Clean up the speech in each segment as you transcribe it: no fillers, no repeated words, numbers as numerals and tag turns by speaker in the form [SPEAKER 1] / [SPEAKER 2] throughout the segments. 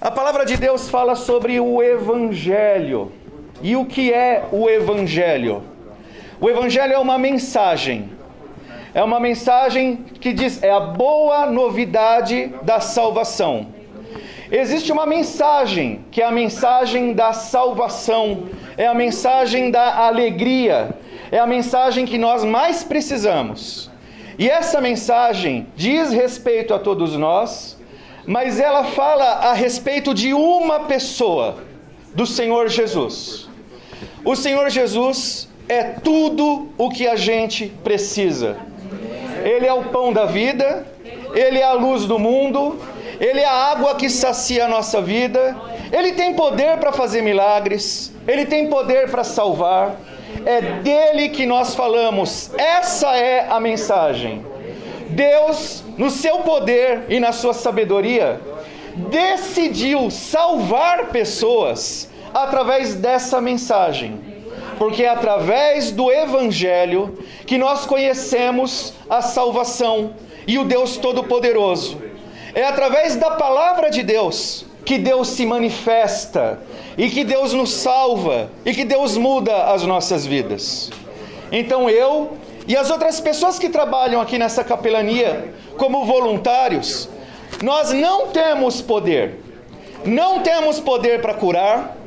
[SPEAKER 1] A palavra de Deus fala sobre o Evangelho. E o que é o Evangelho? O Evangelho é uma mensagem. É uma mensagem que diz, é a boa novidade da salvação. Existe uma mensagem, que é a mensagem da salvação, é a mensagem da alegria, é a mensagem que nós mais precisamos. E essa mensagem diz respeito a todos nós, mas ela fala a respeito de uma pessoa, do Senhor Jesus. O Senhor Jesus é tudo o que a gente precisa. Ele é o pão da vida, Ele é a luz do mundo, Ele é a água que sacia a nossa vida, Ele tem poder para fazer milagres, Ele tem poder para salvar, é dele que nós falamos, essa é a mensagem. Deus, no seu poder e na sua sabedoria, decidiu salvar pessoas através dessa mensagem, porque é através do Evangelho que nós conhecemos a salvação e o Deus Todo-Poderoso. É através da palavra de Deus que Deus se manifesta e que Deus nos salva e que Deus muda as nossas vidas. Então eu e as outras pessoas que trabalham aqui nessa capelania como voluntários, nós não temos poder. Não temos poder para curar,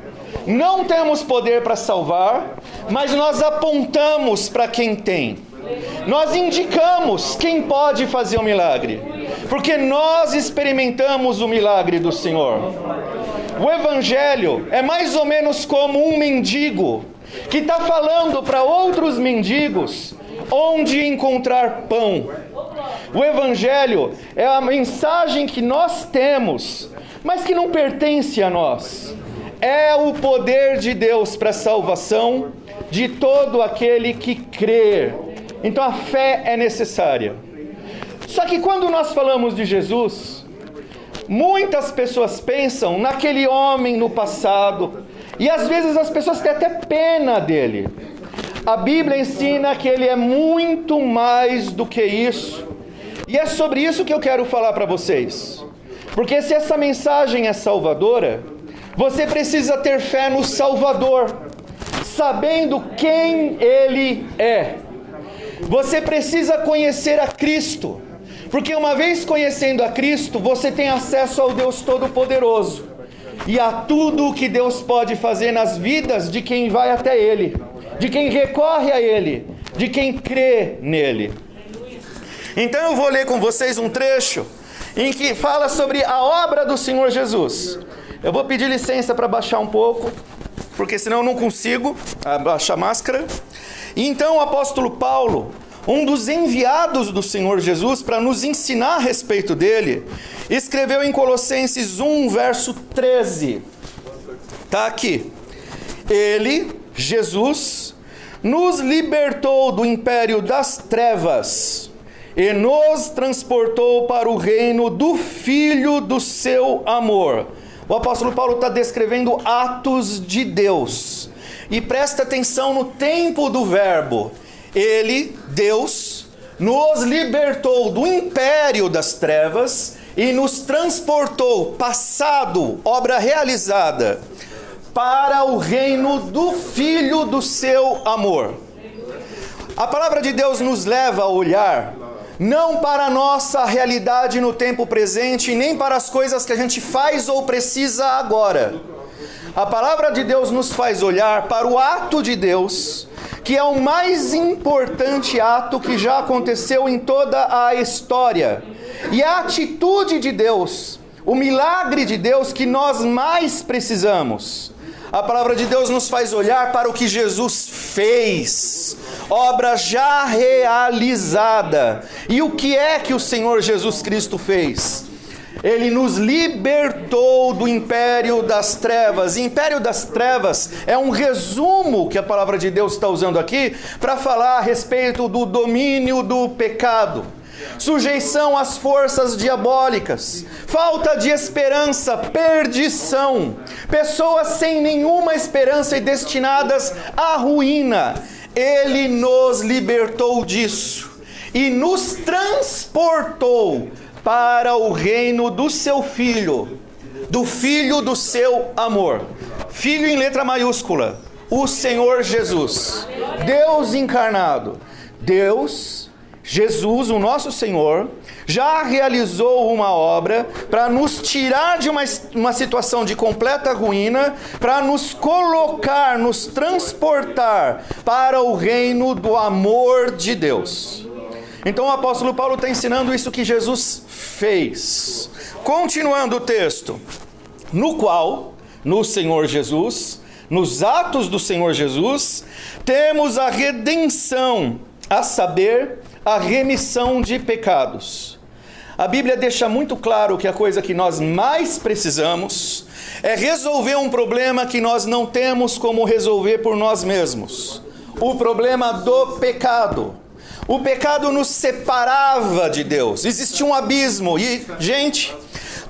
[SPEAKER 1] não temos poder para salvar, mas nós apontamos para quem tem. Nós indicamos quem pode fazer o milagre, porque nós experimentamos o milagre do Senhor. O Evangelho é mais ou menos como um mendigo que está falando para outros mendigos onde encontrar pão. O Evangelho é a mensagem que nós temos, mas que não pertence a nós. É o poder de Deus para a salvação de todo aquele que crer. Então a fé é necessária. Só que quando nós falamos de Jesus, muitas pessoas pensam naquele homem no passado, e às vezes as pessoas têm até pena dele. A Bíblia ensina que ele é muito mais do que isso. E é sobre isso que eu quero falar para vocês. Porque se essa mensagem é salvadora, você precisa ter fé no Salvador, sabendo quem Ele é. Você precisa conhecer a Cristo, porque uma vez conhecendo a Cristo, você tem acesso ao Deus Todo-Poderoso e a tudo o que Deus pode fazer nas vidas de quem vai até Ele, de quem recorre a Ele, de quem crê nele. Então eu vou ler com vocês um trecho em que fala sobre a obra do Senhor Jesus. Eu vou pedir licença para baixar um pouco, porque senão eu não consigo abaixar a máscara. E então o apóstolo Paulo, um dos enviados do Senhor Jesus para nos ensinar a respeito dele, escreveu em Colossenses 1, verso 13. Está aqui. Ele, Jesus, nos libertou do império das trevas e nos transportou para o reino do Filho do seu amor. O apóstolo Paulo está descrevendo atos de Deus. E presta atenção no tempo do verbo. Ele, Deus, nos libertou do império das trevas e nos transportou, passado, obra realizada, para o reino do Filho do seu amor. A palavra de Deus nos leva a olhar não para a nossa realidade no tempo presente, nem para as coisas que a gente faz ou precisa agora. A palavra de Deus nos faz olhar para o ato de Deus, que é o mais importante ato que já aconteceu em toda a história. E a atitude de Deus, o milagre de Deus que nós mais precisamos. A palavra de Deus nos faz olhar para o que Jesus fez, obra já realizada. E o que é que o Senhor Jesus Cristo fez? Ele nos libertou do império das trevas. E império das trevas é um resumo que a palavra de Deus está usando aqui para falar a respeito do domínio do pecado, sujeição às forças diabólicas, falta de esperança, perdição, pessoas sem nenhuma esperança e destinadas à ruína. Ele nos libertou disso e nos transportou para o reino do seu Filho, do Filho do seu amor. Filho em letra maiúscula, o Senhor Jesus. Deus encarnado. Deus, Jesus, o nosso Senhor, já realizou uma obra para nos tirar de uma situação de completa ruína, para nos colocar, nos transportar para o reino do amor de Deus. Então o apóstolo Paulo está ensinando isso que Jesus fez. Continuando o texto, no qual, no Senhor Jesus, nos atos do Senhor Jesus, temos a redenção, a saber, a remissão de pecados. A Bíblia deixa muito claro que a coisa que nós mais precisamos é resolver um problema que nós não temos como resolver por nós mesmos. O problema do pecado. O pecado nos separava de Deus. Existia um abismo. E, gente,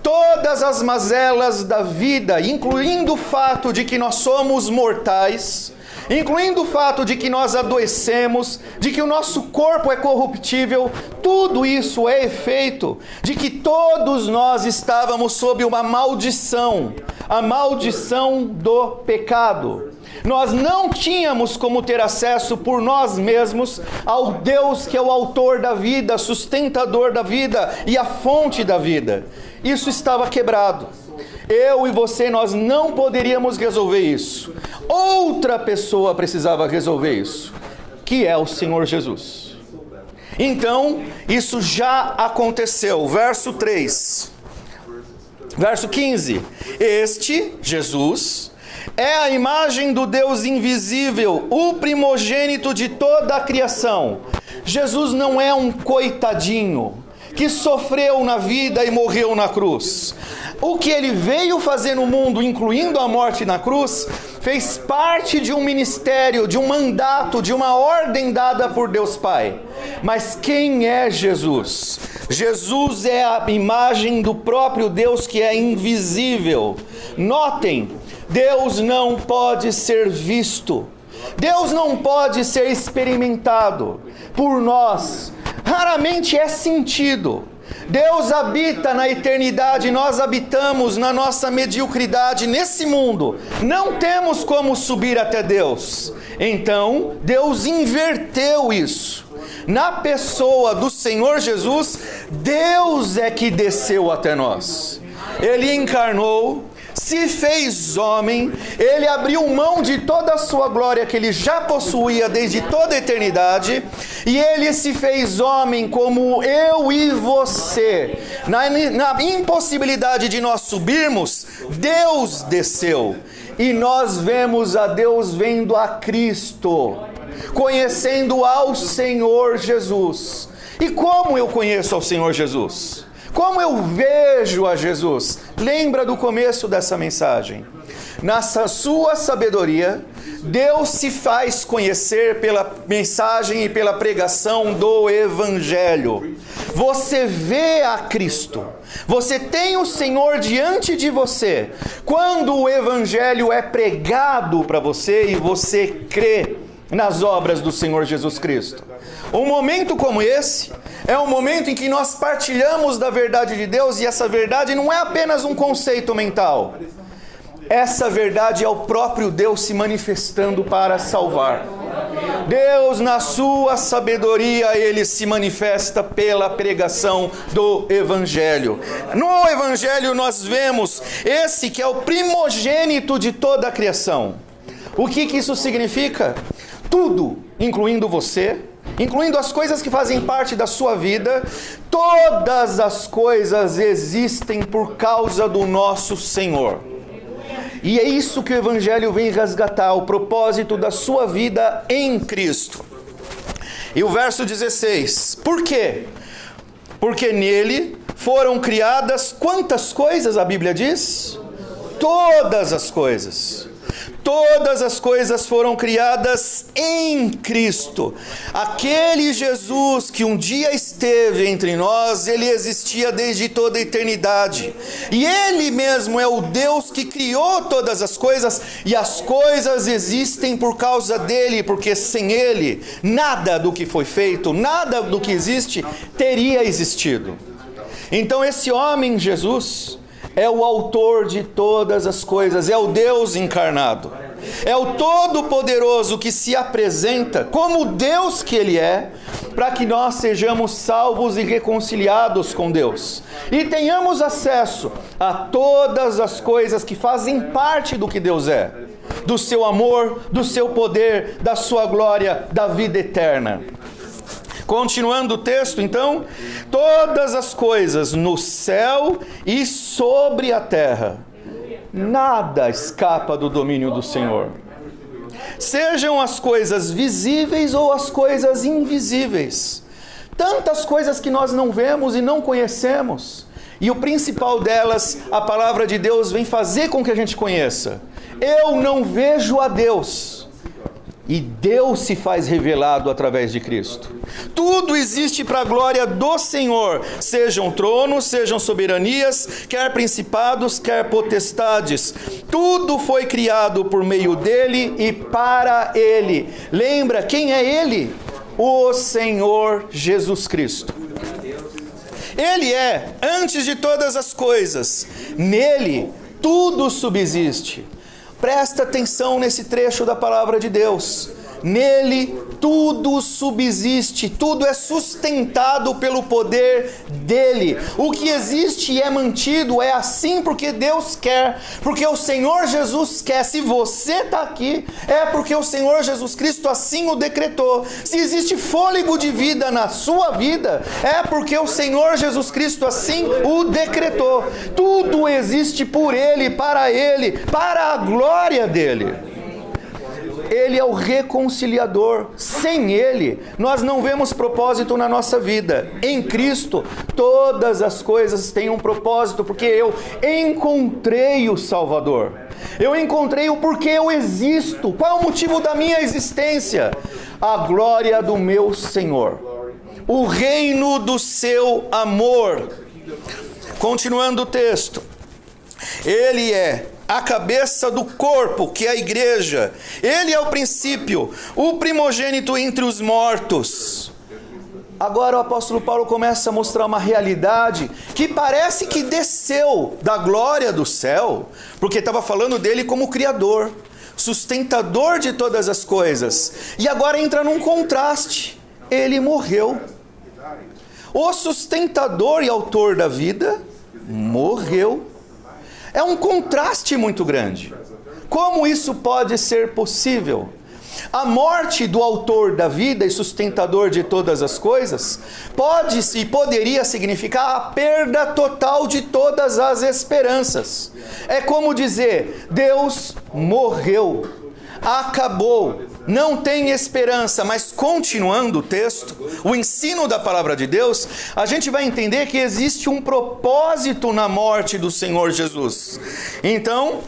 [SPEAKER 1] todas as mazelas da vida, incluindo o fato de que nós somos mortais, incluindo o fato de que nós adoecemos, de que o nosso corpo é corruptível, tudo isso é efeito de que todos nós estávamos sob uma maldição, a maldição do pecado. Nós não tínhamos como ter acesso por nós mesmos ao Deus que é o autor da vida, sustentador da vida e a fonte da vida. Isso estava quebrado. Eu e você, nós não poderíamos resolver isso. Outra pessoa precisava resolver isso, que é o Senhor Jesus. Então, isso já aconteceu. Verso 3. Verso 15. Este, Jesus, é a imagem do Deus invisível, o primogênito de toda a criação. Jesus não é um coitadinho que sofreu na vida e morreu na cruz. O que ele veio fazer no mundo, incluindo a morte na cruz, fez parte de um ministério, de um mandato, de uma ordem dada por Deus Pai. Mas quem é Jesus? Jesus é a imagem do próprio Deus que é invisível. Notem, Deus não pode ser visto. Deus não pode ser experimentado por nós. Raramente é sentido. Deus habita na eternidade, nós habitamos na nossa mediocridade nesse mundo. Não temos como subir até Deus. Então, Deus inverteu isso. Na pessoa do Senhor Jesus, Deus é que desceu até nós. Ele encarnou, se fez homem, ele abriu mão de toda a sua glória que ele já possuía desde toda a eternidade, e ele se fez homem como eu e você. Na impossibilidade de nós subirmos, Deus desceu, e nós vemos a Deus vendo a Cristo, conhecendo ao Senhor Jesus. E como eu conheço ao Senhor Jesus? Como eu vejo a Jesus? Lembra do começo dessa mensagem. Na sua sabedoria, Deus se faz conhecer pela mensagem e pela pregação do Evangelho. Você vê a Cristo. Você tem o Senhor diante de você. Quando o Evangelho é pregado para você e você crê nas obras do Senhor Jesus Cristo. Um momento como esse é um momento em que nós partilhamos da verdade de Deus, e essa verdade não é apenas um conceito mental. Essa verdade é o próprio Deus se manifestando para salvar. Deus, na sua sabedoria, ele se manifesta pela pregação do Evangelho. No Evangelho nós vemos esse que é o primogênito de toda a criação. O que isso significa? Tudo, incluindo você, incluindo as coisas que fazem parte da sua vida, todas as coisas existem por causa do nosso Senhor. E é isso que o Evangelho vem resgatar, o propósito da sua vida em Cristo. E o verso 16, por quê? Porque nele foram criadas quantas coisas a Bíblia diz? Todas as coisas. Todas as coisas foram criadas em Cristo. Aquele Jesus que um dia esteve entre nós, ele existia desde toda a eternidade. E ele mesmo é o Deus que criou todas as coisas, e as coisas existem por causa dele, porque sem ele, nada do que foi feito, nada do que existe, teria existido. Então esse homem, Jesus, é o autor de todas as coisas, é o Deus encarnado. É o Todo-Poderoso que se apresenta como Deus que Ele é, para que nós sejamos salvos e reconciliados com Deus. E tenhamos acesso a todas as coisas que fazem parte do que Deus é. Do seu amor, do seu poder, da sua glória, da vida eterna. Continuando o texto, então, todas as coisas no céu e sobre a terra, nada escapa do domínio do Senhor. Sejam as coisas visíveis ou as coisas invisíveis. Tantas coisas que nós não vemos e não conhecemos. E o principal delas, a palavra de Deus vem fazer com que a gente conheça. Eu não vejo a Deus. E Deus se faz revelado através de Cristo. Tudo existe para a glória do Senhor, sejam tronos, sejam soberanias, quer principados, quer potestades. Tudo foi criado por meio dele e para ele. Lembra quem é ele? O Senhor Jesus Cristo. Ele é antes de todas as coisas. Nele tudo subsiste. Presta atenção nesse trecho da palavra de Deus. Nele tudo subsiste, tudo é sustentado pelo poder dele. O que existe e é mantido é assim porque Deus quer, porque o Senhor Jesus quer. Se você está aqui, é porque o Senhor Jesus Cristo assim o decretou. Se existe fôlego de vida na sua vida, é porque o Senhor Jesus Cristo assim o decretou. Tudo existe por ele, para a glória dele. Ele é o reconciliador. Sem Ele, nós não vemos propósito na nossa vida. Em Cristo, todas as coisas têm um propósito, porque eu encontrei o Salvador. Eu encontrei o porquê eu existo. Qual é o motivo da minha existência? A glória do meu Senhor. O reino do seu amor. Continuando o texto. Ele é a cabeça do corpo, que é a igreja. Ele é o princípio, o primogênito entre os mortos. Agora o apóstolo Paulo começa a mostrar uma realidade que parece que desceu da glória do céu, porque estava falando dele como criador, sustentador de todas as coisas. E agora entra num contraste. Ele morreu. O sustentador e autor da vida morreu. É um contraste muito grande. Como isso pode ser possível? A morte do autor da vida e sustentador de todas as coisas pode e poderia significar a perda total de todas as esperanças. É como dizer, Deus morreu, acabou, não tem esperança. Mas continuando o texto, o ensino da palavra de Deus, a gente vai entender que existe um propósito na morte do Senhor Jesus. Então,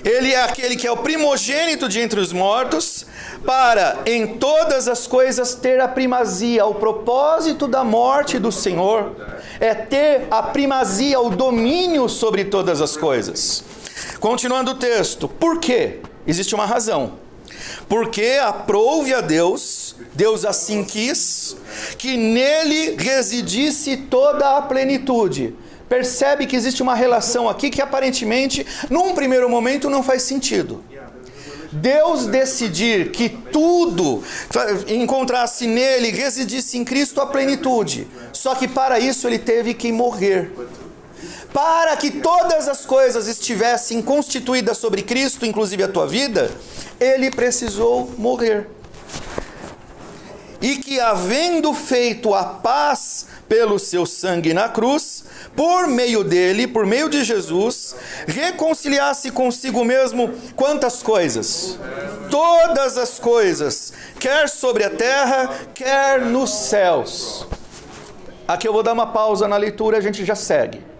[SPEAKER 1] Ele é aquele que é o primogênito de entre os mortos, para em todas as coisas ter a primazia. O propósito da morte do Senhor é ter a primazia, o domínio sobre todas as coisas. Continuando o texto, por quê? Existe uma razão. Porque aprouve a Deus, Deus assim quis, que nele residisse toda a plenitude. Percebe que existe uma relação aqui que aparentemente, num primeiro momento, não faz sentido. Deus decidir que tudo encontrasse nele, residisse em Cristo a plenitude. Só que para isso ele teve que morrer. Para que todas as coisas estivessem constituídas sobre Cristo, inclusive a tua vida, ele precisou morrer. E que, havendo feito a paz pelo seu sangue na cruz, por meio dele, por meio de Jesus, reconciliasse consigo mesmo quantas coisas? Todas as coisas, quer sobre a terra, quer nos céus. Aqui eu vou dar uma pausa na leitura, a gente já segue.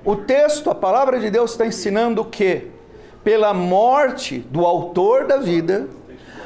[SPEAKER 1] O texto, a palavra de Deus está ensinando que, pela morte do autor da vida,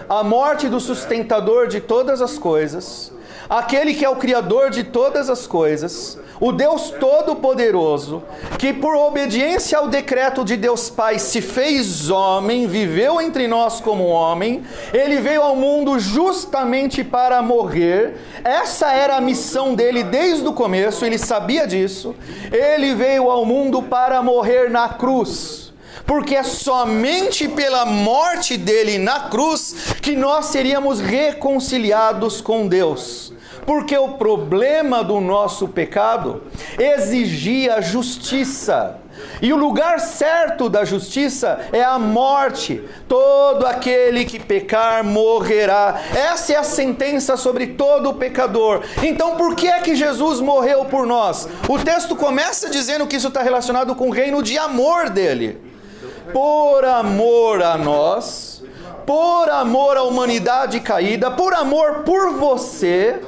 [SPEAKER 1] a morte do sustentador de todas as coisas, aquele que é o Criador de todas as coisas, o Deus Todo-Poderoso, que por obediência ao decreto de Deus Pai se fez homem, viveu entre nós como homem, ele veio ao mundo justamente para morrer. Essa era a missão dele desde o começo, ele sabia disso. Ele veio ao mundo para morrer na cruz, porque é somente pela morte dele na cruz que nós seríamos reconciliados com Deus. Porque o problema do nosso pecado exigia justiça. E o lugar certo da justiça é a morte. Todo aquele que pecar morrerá. Essa é a sentença sobre todo pecador. Então por que é que Jesus morreu por nós? O texto começa dizendo que isso está relacionado com o reino de amor dele. Por amor a nós, por amor à humanidade caída, por amor por você,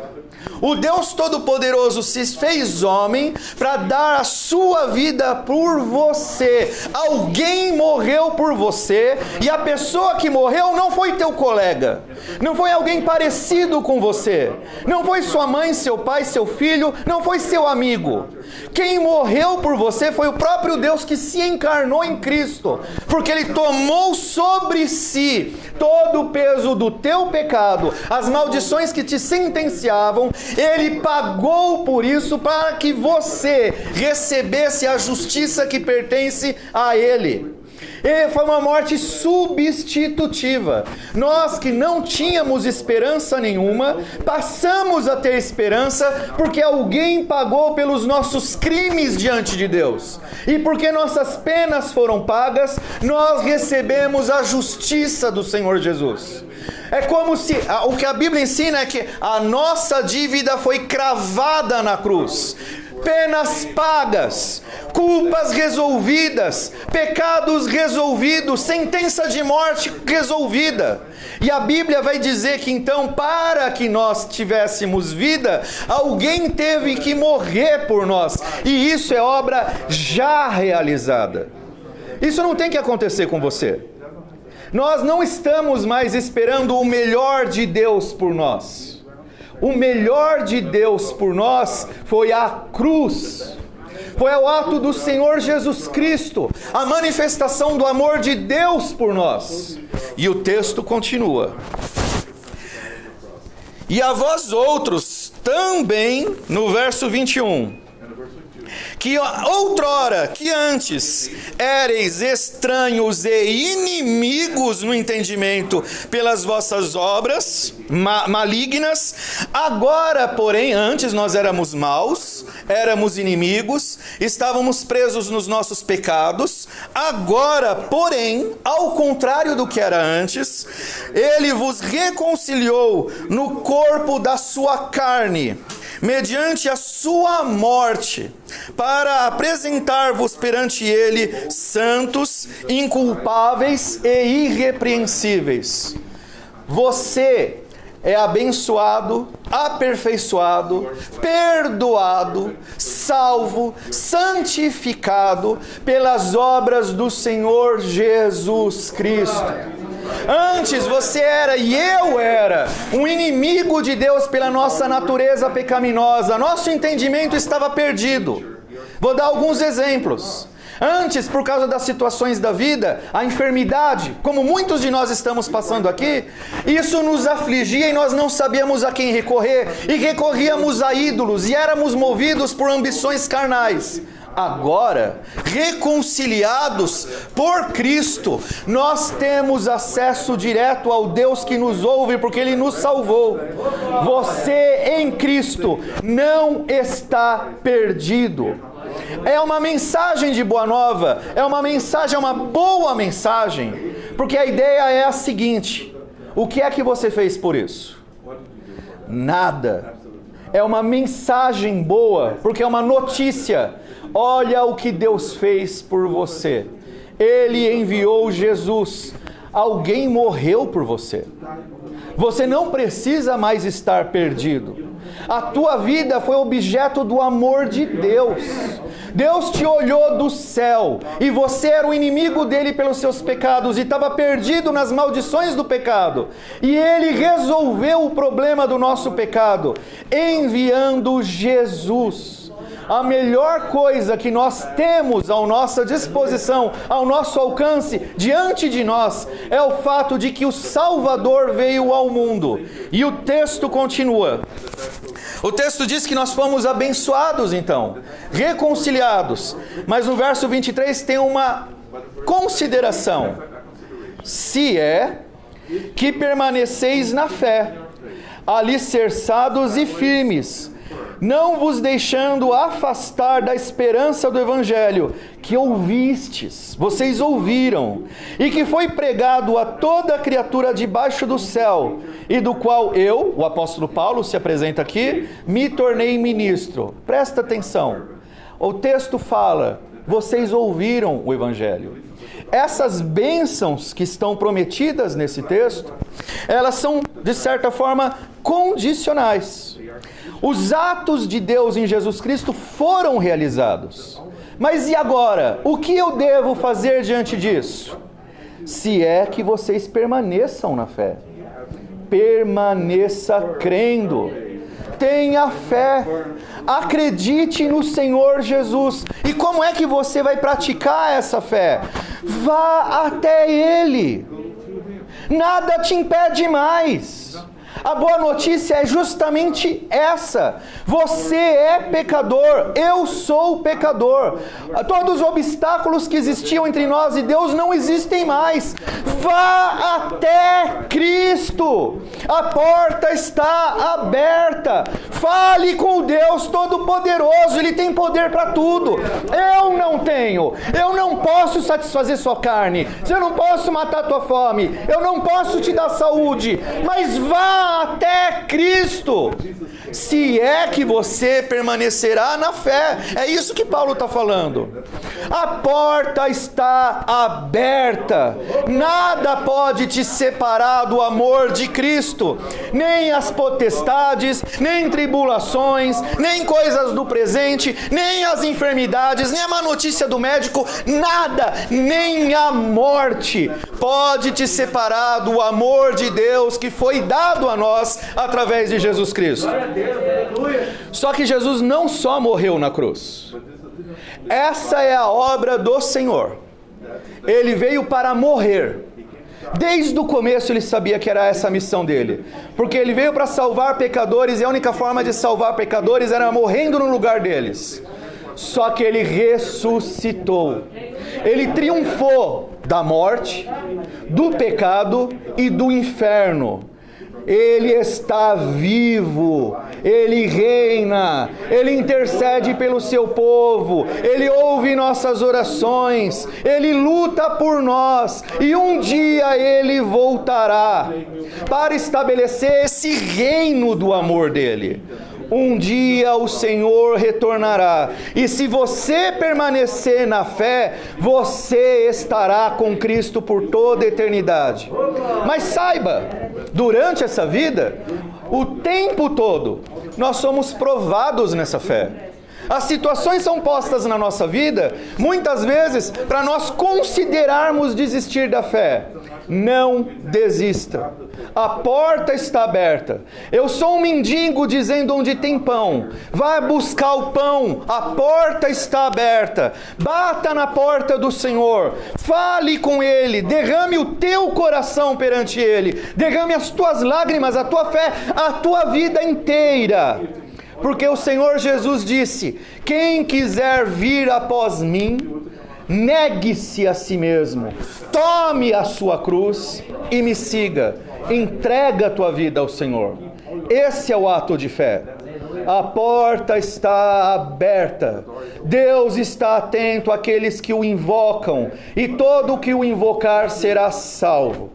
[SPEAKER 1] o Deus Todo-Poderoso se fez homem para dar a sua vida por você. Alguém morreu por você, e a pessoa que morreu não foi teu colega, não foi alguém parecido com você, não foi sua mãe, seu pai, seu filho, não foi seu amigo. Quem morreu por você foi o próprio Deus que se encarnou em Cristo, porque Ele tomou sobre si todo o peso do teu pecado, as maldições que te sentenciavam. Ele pagou por isso para que você recebesse a justiça que pertence a Ele. E foi uma morte substitutiva. Nós que não tínhamos esperança nenhuma, passamos a ter esperança porque alguém pagou pelos nossos crimes diante de Deus. E porque nossas penas foram pagas, nós recebemos a justiça do Senhor Jesus. É como se, o que a Bíblia ensina é que a nossa dívida foi cravada na cruz. Penas pagas, culpas resolvidas, pecados resolvidos, sentença de morte resolvida. E a Bíblia vai dizer que então, para que nós tivéssemos vida, alguém teve que morrer por nós. E isso é obra já realizada. Isso não tem que acontecer com você. Nós não estamos mais esperando o melhor de Deus por nós. O melhor de Deus por nós foi a cruz. Foi o ato do Senhor Jesus Cristo, a manifestação do amor de Deus por nós. E o texto continua. E a vós outros também, no verso 21, que outrora, que antes, éreis estranhos e inimigos no entendimento pelas vossas obras malignas, agora, porém, antes nós éramos maus, éramos inimigos, estávamos presos nos nossos pecados, agora, porém, ao contrário do que era antes, Ele vos reconciliou no corpo da sua carne, mediante a sua morte, para apresentar-vos perante Ele santos, inculpáveis e irrepreensíveis. Você é abençoado, aperfeiçoado, perdoado, salvo, santificado pelas obras do Senhor Jesus Cristo. Antes você era, e eu era, um inimigo de Deus pela nossa natureza pecaminosa. Nosso entendimento estava perdido. Vou dar alguns exemplos. Antes, por causa das situações da vida, a enfermidade, como muitos de nós estamos passando aqui, isso nos afligia e nós não sabíamos a quem recorrer, e recorríamos a ídolos, e éramos movidos por ambições carnais. Agora, reconciliados por Cristo, nós temos acesso direto ao Deus que nos ouve, porque Ele nos salvou. Você em Cristo não está perdido. É uma mensagem de boa nova, é uma boa mensagem, porque a ideia é a seguinte: o que é que você fez por isso? Nada. É uma mensagem boa, porque é uma notícia. Olha o que Deus fez por você. Ele enviou Jesus. Alguém morreu por você. Você não precisa mais estar perdido. A tua vida foi objeto do amor de Deus. Deus te olhou do céu e você era o inimigo dele pelos seus pecados e estava perdido nas maldições do pecado. E ele resolveu o problema do nosso pecado, enviando Jesus. A melhor coisa que nós temos à nossa disposição, ao nosso alcance, diante de nós, é o fato de que o Salvador veio ao mundo. E o texto continua. O texto diz que nós fomos abençoados então, reconciliados. Mas no verso 23 tem uma consideração. Se é que permaneceis na fé, alicerçados e firmes, não vos deixando afastar da esperança do Evangelho, que ouvistes, vocês ouviram, e que foi pregado a toda criatura debaixo do céu, e do qual eu, o apóstolo Paulo se apresenta aqui, me tornei ministro. Presta atenção, o texto fala, vocês ouviram o Evangelho. Essas bênçãos que estão prometidas nesse texto, elas são, de certa forma, condicionais. Os atos de Deus em Jesus Cristo foram realizados. Mas e agora? O que eu devo fazer diante disso? Se é que vocês permaneçam na fé. Permaneça crendo. Tenha fé. Acredite no Senhor Jesus. E como é que você vai praticar essa fé? Vá até Ele. Nada te impede mais. A boa notícia é justamente essa. Você é pecador, eu sou pecador. Todos os obstáculos que existiam entre nós e Deus não existem mais. Vá até Cristo. A porta está aberta. Fale com o Deus Todo-Poderoso. Ele tem poder para tudo. Eu não tenho. Eu não posso satisfazer sua carne. Eu não posso matar tua fome. Eu não posso te dar saúde. Mas vá até Cristo, se é que você permanecerá na fé. É isso que Paulo está falando. A porta está aberta. Nada pode te separar do amor de Cristo. Nem as potestades, nem tribulações, nem coisas do presente, nem as enfermidades, nem a má notícia do médico, nada, nem a morte pode te separar do amor de Deus que foi dado a nós através de Jesus Cristo. Só que Jesus não só morreu na cruz. Essa é a obra do Senhor. Ele veio para morrer. Desde o começo ele sabia que era essa a missão dele. Porque ele veio para salvar pecadores e a única forma de salvar pecadores era morrendo no lugar deles. Só que ele ressuscitou. Ele triunfou da morte, do pecado e do inferno. Ele está vivo, Ele reina, Ele intercede pelo seu povo, Ele ouve nossas orações, Ele luta por nós e um dia Ele voltará para estabelecer esse reino do amor dele. Um dia o Senhor retornará, e se você permanecer na fé, você estará com Cristo por toda a eternidade. Mas saiba, durante essa vida, o tempo todo, nós somos provados nessa fé. As situações são postas na nossa vida, muitas vezes, para nós considerarmos desistir da fé. Não desista. A porta está aberta. Eu sou um mendigo dizendo onde tem pão. Vá buscar o pão. A porta está aberta. Bata na porta do Senhor. Fale com Ele. Derrame o teu coração perante Ele. Derrame as tuas lágrimas, a tua fé, a tua vida inteira. Porque o Senhor Jesus disse: quem quiser vir após mim, negue-se a si mesmo, tome a sua cruz e me siga. Entrega a tua vida ao Senhor. Esse é o ato de fé. A porta está aberta. Deus está atento àqueles que o invocam, e todo o que o invocar será salvo.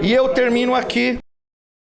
[SPEAKER 1] E eu termino aqui